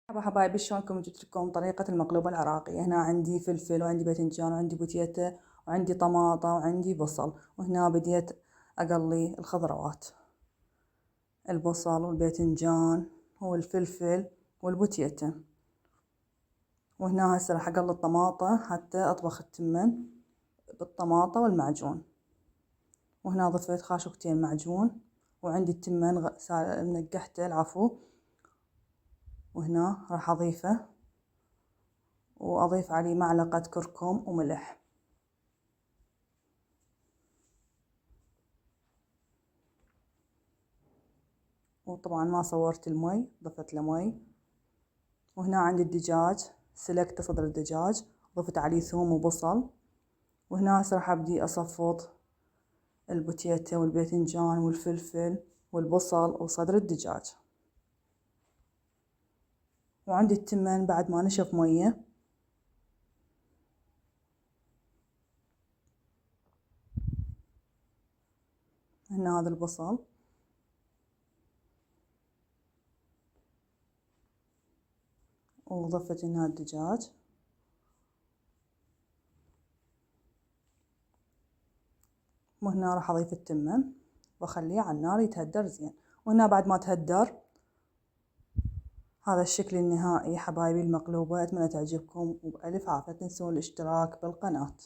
مرحبا حبايبي، شلونكم؟ جبت لكم طريقة المقلوبة العراقية. هنا عندي فلفل وعندي باذنجان وعندي بوتيتا وعندي طماطة وعندي بصل، وهنا بديت أقلي الخضروات، البصل والباذنجان والفلفل والبوتيتا. وهنا هسه راح أقلي الطماطة حتى أطبخ التمن بالطماطة والمعجون. وهنا ضفت خاشوقتين معجون، وعندي التمن منقحته العفو، وهنا راح أضيفه وأضيف عليه معلقة كركم وملح. وطبعا ما صورت المي، ضفت له مي. وهنا عندي الدجاج، سلقت صدر الدجاج، ضفت عليه ثوم وبصل. وهنا هسه راح أبدي أصفط البوتيتا والباذنجان والفلفل والبصل وصدر الدجاج. وعندي التمن بعد ما نشف مية. هنا هذا البصل، وضفت هنا الدجاج. وهنا راح أضيف التمن وأخليه على النار يتهدر زين. وهنا بعد ما تهدر هذا الشكل النهائي حبايبي المقلوبة. أتمنى تعجبكم، وبألف عافية. لا تنسون الاشتراك بالقناة.